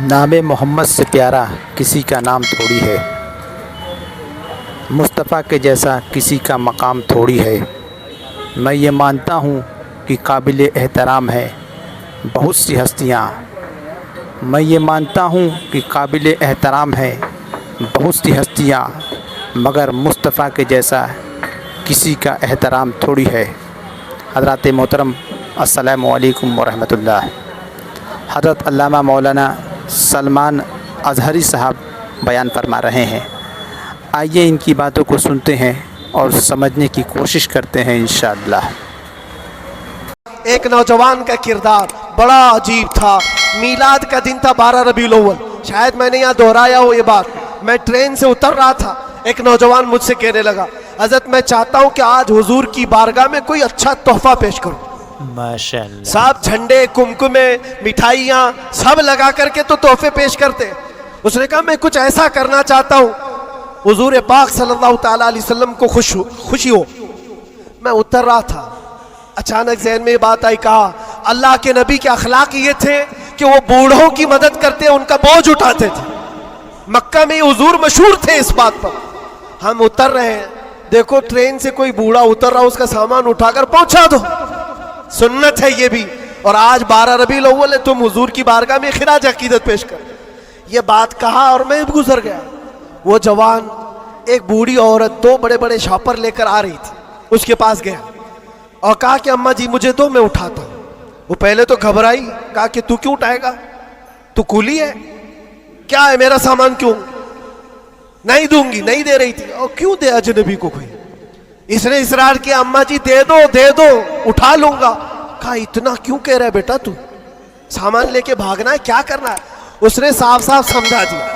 نام محمد سے پیارا کسی کا نام تھوڑی ہے، مصطفیٰ کے جیسا کسی کا مقام تھوڑی ہے۔ میں یہ مانتا ہوں کہ قابل احترام ہے بہت سی ہستیاں، میں یہ مانتا ہوں کہ قابل احترام ہے بہت سی ہستیاں، مگر مصطفیٰ کے جیسا کسی کا احترام تھوڑی ہے۔ حضرات محترم، السلام علیکم ورحمۃ اللہ۔ حضرت علامہ مولانا سلمان اظہری صاحب بیان فرما رہے ہیں، آئیے ان کی باتوں کو سنتے ہیں اور سمجھنے کی کوشش کرتے ہیں انشاءاللہ۔ ایک نوجوان کا کردار بڑا عجیب تھا۔ میلاد کا دن تھا 12 ربیع الاول، شاید میں نے یہاں دہرایا ہو یہ بات۔ میں ٹرین سے اتر رہا تھا، ایک نوجوان مجھ سے کہنے لگا، حضرت میں چاہتا ہوں کہ آج حضور کی بارگاہ میں کوئی اچھا تحفہ پیش کروں۔ ماشاءاللہ، سب جھنڈے، کمکمے، مٹھائیاں سب لگا کر کے تو تحفے پیش کرتے۔ اس نے کہا میں کچھ ایسا کرنا چاہتا ہوں حضور پاک صلی اللہ تعالیٰ علیہ وسلم کو خوشی ہو۔ میں اتر رہا تھا، اچانک ذہن میں یہ بات آئی، کہا اللہ کے نبی کے اخلاق یہ تھے کہ وہ بوڑھوں کی مدد کرتے، ان کا بوجھ اٹھاتے تھے۔ مکہ میں حضور مشہور تھے اس بات پر۔ ہم اتر رہے ہیں، دیکھو ٹرین سے کوئی بوڑھا اتر رہا، اس کا سامان اٹھا کر پہنچا دو، سنت ہے یہ بھی۔ اور آج 12 ربیع الاول ہے، تم حضور کی بارگاہ میں خراج عقیدت پیش کر۔ یہ بات کہا اور میں گزر گیا۔ وہ جوان ایک بوڑھی عورت 2 بڑے بڑے شاپر لے کر آ رہی تھی، اس کے پاس گیا اور کہا کہ اماں جی مجھے دو، میں اٹھاتا ہوں۔ وہ پہلے تو گھبرائی، کہا کہ تو کیوں اٹھائے گا، تو کولی ہے کیا ہے، میرا سامان کیوں؟ نہیں دوں گی، نہیں دے رہی تھی۔ اور کیوں دے اجنبی کو کوئی؟ اس نے اصرار کیا، اماں جی دے دو دے دو، اٹھا لوں گا۔ کہا اتنا کیوں کہہ رہا ہے بیٹا، تو سامان لے کے بھاگنا ہے، کیا کرنا ہے؟ اس نے صاف صاف سمجھا دیا،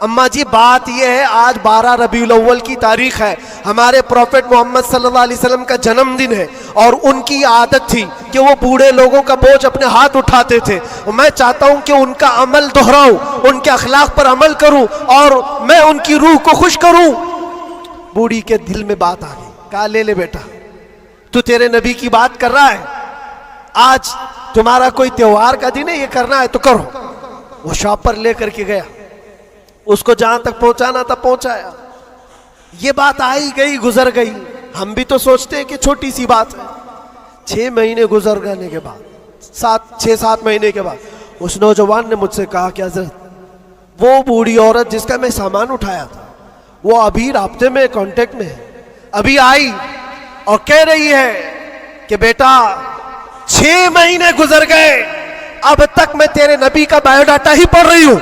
اماں جی بات یہ ہے آج 12 ربیع الاول کی تاریخ ہے، ہمارے پروفٹ محمد صلی اللہ علیہ وسلم کا جنم دن ہے، اور ان کی عادت تھی کہ وہ بوڑھے لوگوں کا بوجھ اپنے ہاتھ اٹھاتے تھے۔ میں چاہتا ہوں کہ ان کا عمل دہراؤں، ان کے اخلاق پر عمل کروں اور میں ان کی روح کو خوش کروں۔ بوڑھی کے دل میں بات آ گئی، کہا لے لے بیٹا، تو تیرے نبی کی بات کر رہا ہے، آج تمہارا کوئی تہوار کا دن ہے، یہ کرنا ہے تو کرو۔ وہ شاپر لے کر کے گیا، اس کو جہاں تک پہنچانا تھا پہنچایا۔ یہ بات آئی گئی، گزر گئی۔ ہم بھی تو سوچتے ہیں کہ چھوٹی سی بات ہے۔ 6 مہینے گزر جانے کے بعد، 6-7 مہینے کے بعد اس نوجوان نے مجھ سے کہا کہ حضرت وہ بوڑھی عورت جس کا میں سامان اٹھایا تھا، وہ ابھی رابطے میں، کانٹیکٹ میں ہے، ابھی آئی اور کہہ رہی ہے کہ بیٹا 6 مہینے گزر گئے، اب تک میں تیرے نبی کا بایو ڈاٹا ہی پڑھ رہی ہوں،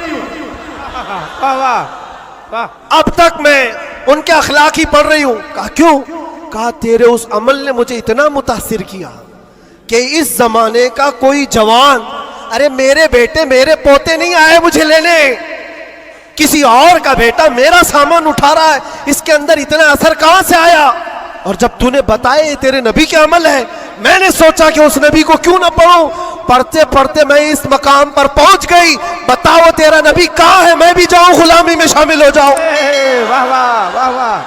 اب تک میں ان کے اخلاق ہی پڑھ رہی ہوں۔ کہا کیوں؟ کہا تیرے اس عمل نے مجھے اتنا متاثر کیا کہ اس زمانے کا کوئی جوان، ارے میرے بیٹے میرے پوتے نہیں آئے مجھے لینے، کسی اور کا بیٹا میرا سامان اٹھا رہا ہے، اس کے اندر اتنا اثر کہاں سے آیا؟ اور جب تو نے بتایا یہ تیرے نبی کے عمل ہے، میں نے سوچا کہ اس نبی کو کیوں نہ پڑھوں۔ پڑھتے پڑھتے میں اس مقام پر پہنچ گئی، بتاؤ تیرا نبی کہاں ہے، میں بھی جاؤں غلامی میں شامل ہو جاؤں۔ واہ واہ واہ واہ،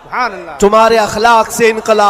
سبحان اللہ۔ تمہارے اخلاق سے انقلاب